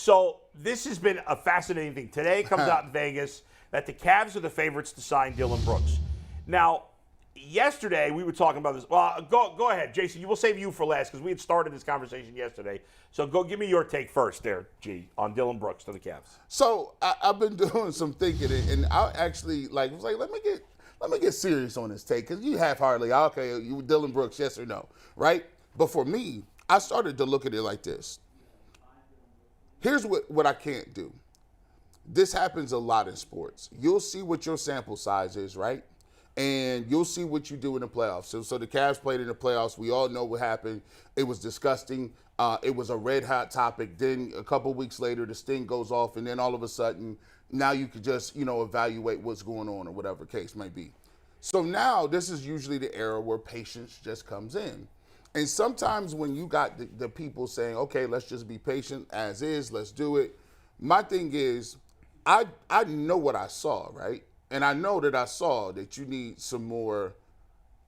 So this has been a fascinating thing. Today it comes out in Vegas that the Cavs are the favorites to sign Dillon Brooks. Now, yesterday we were talking about this. Well, go ahead, Jason. We'll save you for last because we had started this conversation yesterday. So go give me your take first there, G, on Dillon Brooks to the Cavs. So I've been doing some thinking, and I actually was like, let me get serious on this take, because you half-heartedly, okay, you Dillon Brooks, yes or no, right? But for me, I started to look at it like this. Here's what I can't do. This happens a lot in sports. You'll see what your sample size is, right? And you'll see what you do in the playoffs. So the Cavs played in the playoffs. We all know what happened. It was disgusting. It was a red-hot topic. Then a couple weeks later, the sting goes off, and then all of a sudden, now you could just, evaluate what's going on or whatever case may be. So now this is usually the era where patience just comes in. And sometimes when you got the people saying, okay, let's just be patient as is, let's do it. My thing is, I know what I saw, right? And I know that I saw that you need some more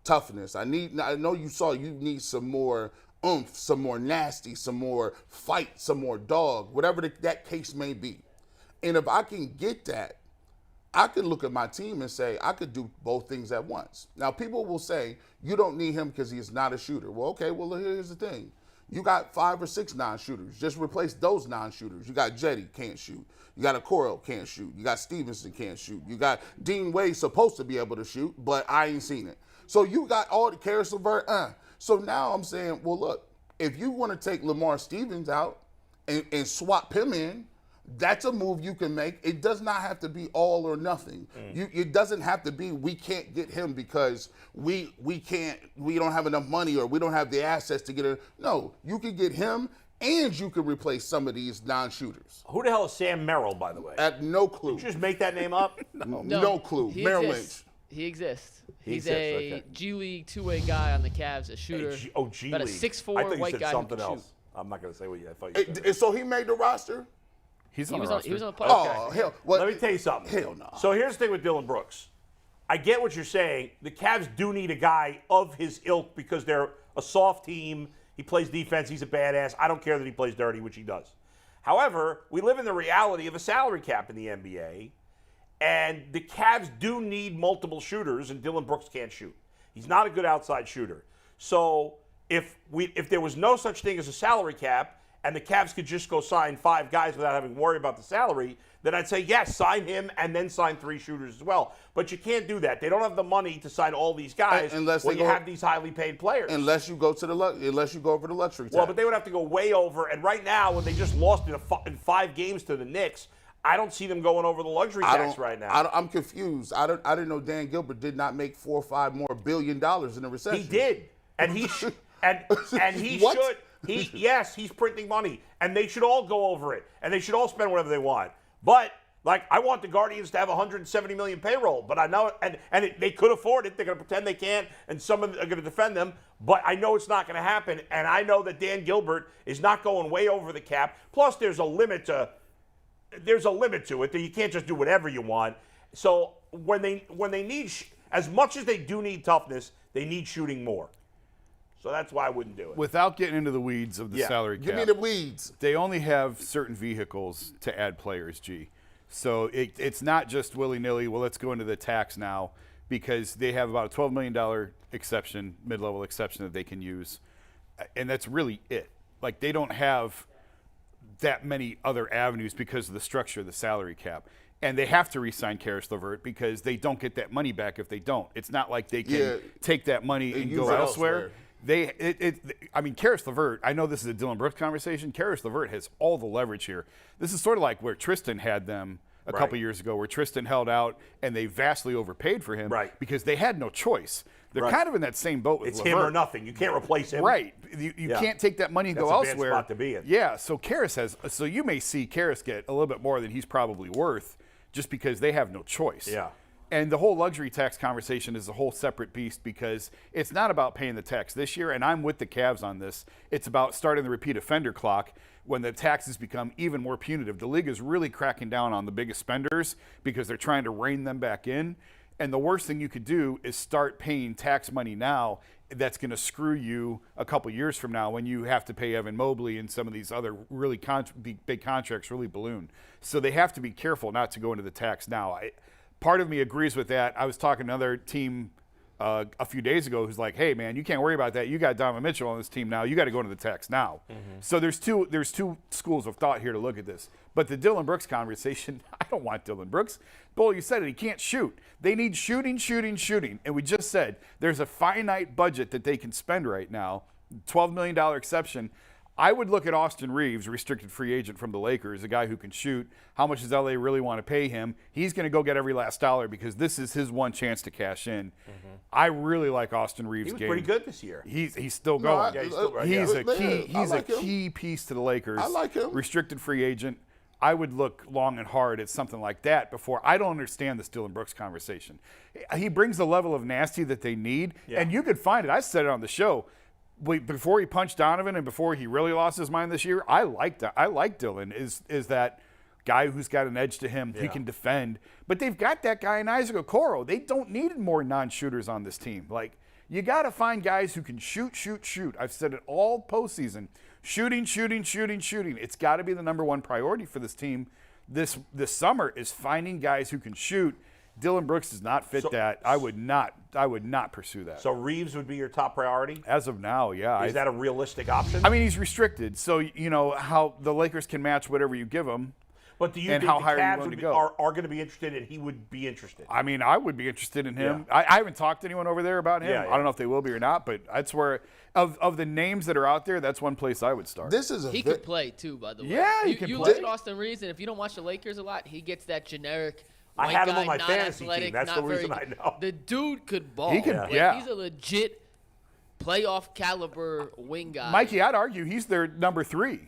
toughness. I know you need some more oomph, some more nasty, some more fight, some more dog, whatever that case may be. And if I can get that, I could look at my team and say, I could do both things at once. Now, people will say, you don't need him because he is not a shooter. Well, okay, well, here's the thing. You got 5 or 6 non-shooters. Just replace those non-shooters. You got Jetty, can't shoot. You got Okoro, can't shoot. You got Stevenson, can't shoot. You got Dean Wade, supposed to be able to shoot, but I ain't seen it. So you got all the Karis LeVert. So now I'm saying, well, look, if you want to take Lamar Stevens out and swap him in, that's a move you can make. It does not have to be all or nothing. It doesn't have to be we can't get him because we don't have enough money or we don't have the assets to get him. No, you can get him and you can replace some of these non-shooters. Who the hell is Sam Merrill, by the way? No clue. Did you just make that name up? No clue. Merrill Lynch. He exists. He's exists, a okay. G League two-way guy on the Cavs, a shooter. G League. About a 6'4" I thought you white said guy something who can else. shoot. I'm not going to say what I thought you said. And so he made the roster? He was on the playoff. Oh, hell. Well, let me tell you something. Hell no. So here's the thing with Dillon Brooks. I get what you're saying. The Cavs do need a guy of his ilk because they're a soft team. He plays defense. He's a badass. I don't care that he plays dirty, which he does. However, we live in the reality of a salary cap in the NBA, and the Cavs do need multiple shooters, and Dillon Brooks can't shoot. He's not a good outside shooter. So if there was no such thing as a salary cap, and the Cavs could just go sign 5 guys without having to worry about the salary, then I'd say, yes, sign him and then sign 3 shooters as well. But you can't do that. They don't have the money to sign all these guys when you have these highly paid players. Unless you go over the luxury tax. Well, but they would have to go way over. And right now, when they just lost in 5 games to the Knicks, I don't see them going over the luxury tax right now. I'm confused. I didn't know Dan Gilbert did not make $4 or $5 billion in a recession. He did, and he should. Yes, he's printing money, and they should all go over it, and they should all spend whatever they want. But I want the Guardians to have 170 million payroll, but I know, and they could afford it. They're going to pretend they can't, and some of them are going to defend them. But I know it's not going to happen, and I know that Dan Gilbert is not going way over the cap. Plus, there's a limit to it. That you can't just do whatever you want. So when they need, as much as they do need toughness, they need shooting more. So that's why I wouldn't do it. Without getting into the weeds of the salary cap. Give me the weeds. They only have certain vehicles to add players, G. So it's not just willy-nilly, well, let's go into the tax now, because they have about a $12 million exception, mid-level exception that they can use. And that's really it. Like, they don't have that many other avenues because of the structure of the salary cap. And they have to re-sign Karis LeVert because they don't get that money back if they don't. It's not like they can take that money and go elsewhere. Karis LeVert, I know this is a Dillon Brooks conversation. Karis LeVert has all the leverage here. This is sort of like where Tristan had them a couple years ago, where Tristan held out and they vastly overpaid for him because they had no choice. They're kind of in that same boat with LeVert. It's him or nothing. You can't replace him. Right. You can't take that money and go elsewhere. That's a bad spot to be in. Yeah, so you may see Karis get a little bit more than he's probably worth just because they have no choice. Yeah. And the whole luxury tax conversation is a whole separate beast because it's not about paying the tax this year, and I'm with the Cavs on this. It's about starting the repeat offender clock when the taxes become even more punitive. The league is really cracking down on the biggest spenders because they're trying to rein them back in. And the worst thing you could do is start paying tax money now that's going to screw you a couple years from now when you have to pay Evan Mobley and some of these other really big contracts really balloon. So they have to be careful not to go into the tax now. Part of me agrees with that. I was talking to another team a few days ago who's like, hey, man, you can't worry about that. You got Donovan Mitchell on this team now. You got to go into the tax now. So there's two schools of thought here to look at this. But the Dillon Brooks conversation, I don't want Dillon Brooks. Bull, you said it. He can't shoot. They need shooting. And we just said there's a finite budget that they can spend right now, $12 million exception. I would look at Austin Reeves, restricted free agent from the Lakers, a guy who can shoot. How much does LA really want to pay him? He's going to go get every last dollar because this is his one chance to cash in. I really like Austin Reeves' game. He was pretty good this year. He's still going. He's a him. key piece to the Lakers. I like him. Restricted free agent. I would look long and hard at something like that before. I don't understand this Dillon Brooks conversation. He brings the level of nasty that they need, and you could find it. I said it on the show. Before he punched Donovan and before he really lost his mind this year, I like Dillon. Is that guy who's got an edge to him. He can defend. But they've got that guy in Isaac Okoro. They don't need more non-shooters on this team. Like, you got to find guys who can shoot. I've said it all postseason. Shooting. It's got to be the number one priority for this team this summer is finding guys who can shoot. Dillon Brooks does not fit that. I would not pursue that. So Reeves would be your top priority? As of now, yeah. Is that a realistic option? I mean, he's restricted, so you know how the Lakers can match whatever you give him. But do you and think how the high are you Cavs willing would to go? are going to be interested and he would be interested? I mean, I would be interested in him. Yeah. I haven't talked to anyone over there about him. Yeah. I don't know if they will be or not, but that's where of the names that are out there, that's one place I would start. He could play too, by the way. Yeah, he can you play. look at Austin Reeves, and if you don't watch the Lakers a lot, he gets that generic. I had him guy, on my not fantasy athletic, team. That's not the very reason I good. know. The dude could ball. He can- yeah. He's a legit playoff caliber wing guy. Mikey, I'd argue he's their number 3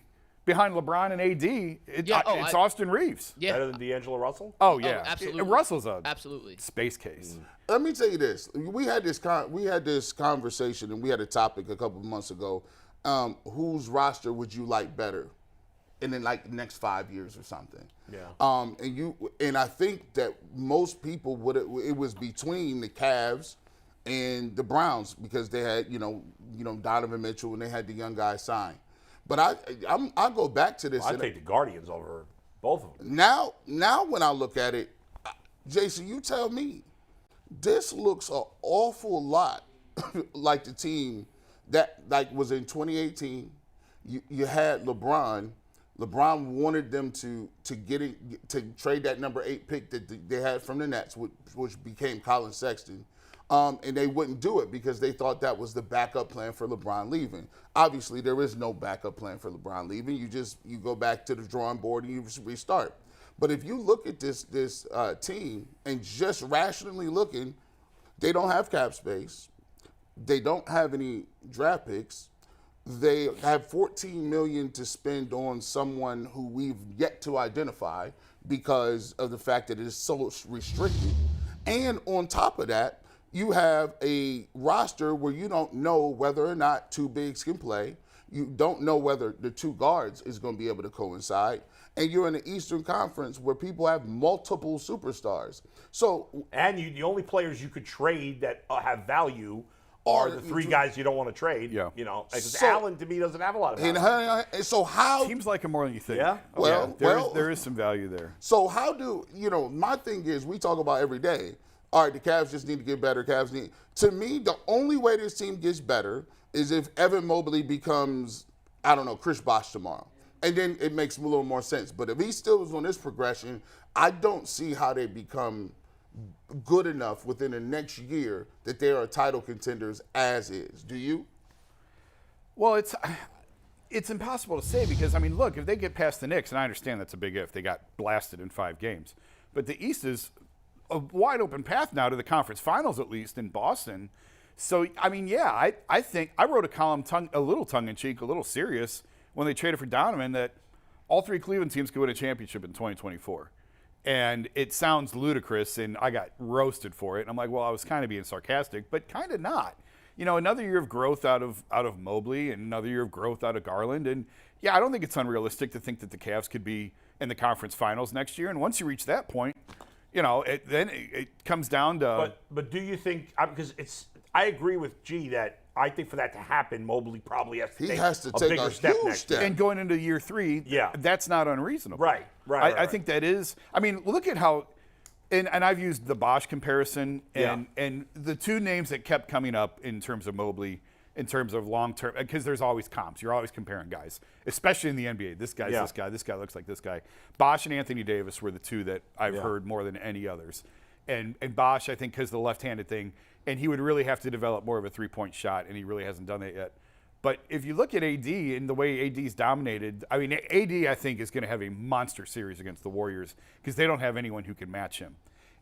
behind LeBron and AD. It's Austin Reeves. Yeah. Better than D'Angelo Russell? Oh yeah, absolutely. Russell's a Absolutely. space case. Let me tell you this. We had this conversation, and we had a topic a couple of months ago. Whose roster would you like better in the next 5 years or something? Yeah. And I think that most people it was between the Cavs and the Browns because they had Donovan Mitchell and they had the young guy sign. But I go back to this. Well, I'd take the Guardians over both of them. Now when I look at it, Jason, you tell me, this looks an awful lot like the team that was in 2018. You had LeBron. LeBron wanted them to trade that number 8 pick that they had from the Nets, which became Colin Sexton. And they wouldn't do it because they thought that was the backup plan for LeBron leaving. Obviously, there is no backup plan for LeBron leaving. You go back to the drawing board and you restart. But if you look at this team and just rationally looking, they don't have cap space. They don't have any draft picks. They have $14 million to spend on someone who we've yet to identify because of the fact that it is so restricted. And on top of that, you have a roster where you don't know whether or not 2 bigs can play. You don't know whether the 2 guards is going to be able to coincide. And you're in the Eastern Conference where people have multiple superstars. And the only players you could trade that have value are the 3 guys you don't want to trade. Yeah. Because Allen, to me, doesn't have a lot of value. And so how... Seems like him more than you think. Yeah? There is some value there. So how do, my thing is, we talk about every day, all right, the Cavs just need to get better. To me, the only way this team gets better is if Evan Mobley becomes, I don't know, Chris Bosh tomorrow. And then it makes a little more sense. But if he still is on this progression, I don't see how they become good enough within the next year that they are title contenders as is. Do you? Well, it's impossible to say because, I mean, look, if they get past the Knicks, and I understand that's a big if, they got blasted in 5 games. But the East is a wide open path now to the conference finals, at least in Boston. So, I mean, yeah, I think I wrote a column a little tongue-in-cheek, a little serious when they traded for Donovan that all 3 Cleveland teams could win a championship in 2024. And it sounds ludicrous, and I got roasted for it. And I'm like, well, I was kind of being sarcastic, but kind of not. Another year of growth out of Mobley and another year of growth out of Garland. And, yeah, I don't think it's unrealistic to think that the Cavs could be in the conference finals next year. And once you reach that point, then it comes down to. But do you think? Because I agree with G that I think for that to happen, Mobley probably has to take a take bigger a step huge next year. step. And going into year 3, Yeah. that's not unreasonable. Right. I think that is. I mean, look at how, and I've used the Bosch comparison, and the two names that kept coming up in terms of Mobley, in terms of long-term, because there's always comps. You're always comparing guys, especially in the NBA. This guy's this guy. This guy looks like this guy. Bosch and Anthony Davis were the two that I've heard more than any others. And Bosch, I think, because of the left-handed thing, and he would really have to develop more of a three-point shot, and he really hasn't done that yet. But if you look at AD and the way AD's dominated, I mean, AD, I think, is going to have a monster series against the Warriors because they don't have anyone who can match him.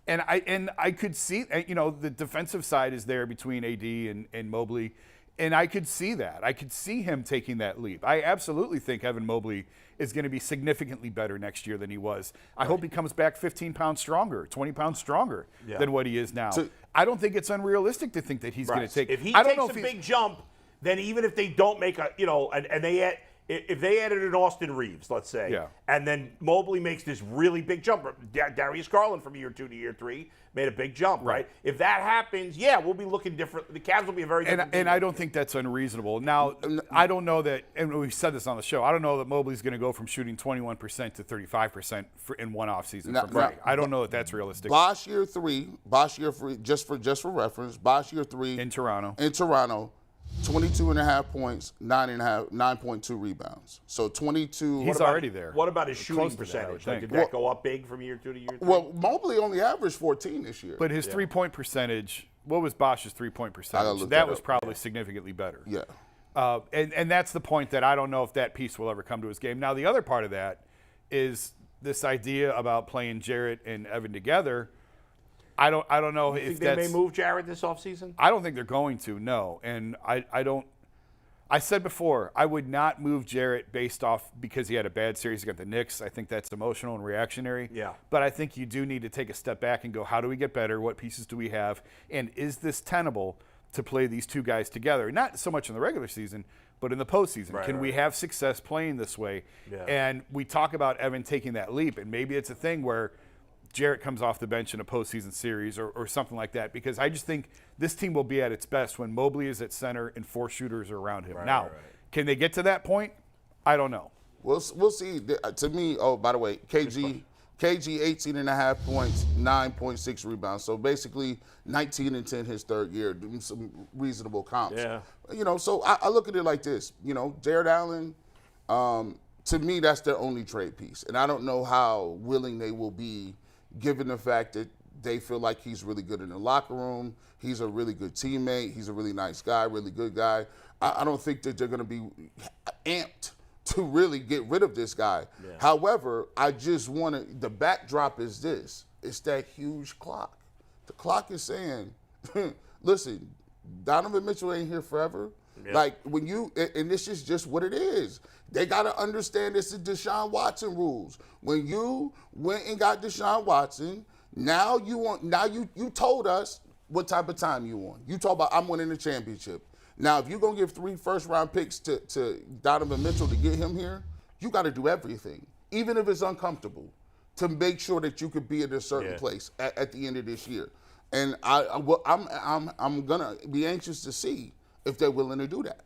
And I could see, the defensive side is there between AD and Mobley, and I could see that. I could see him taking that leap. I absolutely think Evan Mobley is going to be significantly better next year than he was. I hope he comes back 15 pounds stronger, 20 pounds stronger than what he is now. I don't think it's unrealistic to think that he's going to take. If he I don't takes know if a big jump, then even if they don't make if they added an Austin Reeves, let's say, and then Mobley makes this really big jump, Darius Garland from year 2 to year 3 made a big jump, right? If that happens, we'll be looking different. The Cavs will be a very different team. And I don't think that's unreasonable. Now, I don't know that, and we've said this on the show, I don't know that Mobley's going to go from shooting 21% to 35% in one offseason. I don't know that that's realistic. Bosch year 3, just for reference, Bosch year 3 in Toronto. 22.5 points, 9.2 rebounds. So 22. He's already there. What about his shooting percentage? Did that go up big from year 2 to year 3? Well, Mobley only averaged 14 this year. But his 3-point percentage, what was Bosch's 3-point percentage? That was probably significantly better. Yeah. And that's the point that I don't know if that piece will ever come to his game. Now, the other part of that is this idea about playing Jarrett and Evan together. I don't know if they may move Jarrett this offseason? I don't think they're going to, no. And I don't. I said before, I would not move Jarrett based off because he had a bad series against the Knicks. I think that's emotional and reactionary. Yeah. But I think you do need to take a step back and go, how do we get better? What pieces do we have? And is this tenable to play these two guys together? Not so much in the regular season, but in the postseason. Can we have success playing this way? Yeah. And we talk about Evan taking that leap, and maybe it's a thing where Jarrett comes off the bench in a postseason series or something like that, because I just think this team will be at its best when Mobley is at center and 4 shooters are around him. Can they get to that point? I don't know. We'll see. To me, by the way, KG 18.5 points, 9.6 rebounds. So basically 19 and 10 his third year, doing some reasonable comps. Yeah. So I look at it like this. Jared Allen, to me, that's their only trade piece. And I don't know how willing they will be, given the fact that they feel like he's really good in the locker room. He's a really good teammate. He's a really nice guy, really good guy. I don't think that they're going to be amped to really get rid of this guy. Yeah. However, I just want the backdrop is this. It's that huge clock. The clock is saying, listen, Donovan Mitchell ain't here forever. Yeah. Like and this is just what it is. They got to understand this is Deshaun Watson rules. When you went and got Deshaun Watson, now you told us what type of time you want. You told about I'm winning the championship. Now, if you're going to give 3 first-round picks to Donovan Mitchell to get him here, you got to do everything, even if it's uncomfortable, to make sure that you could be at a certain place at the end of this year. And I'm going to be anxious to see if they're willing to do that.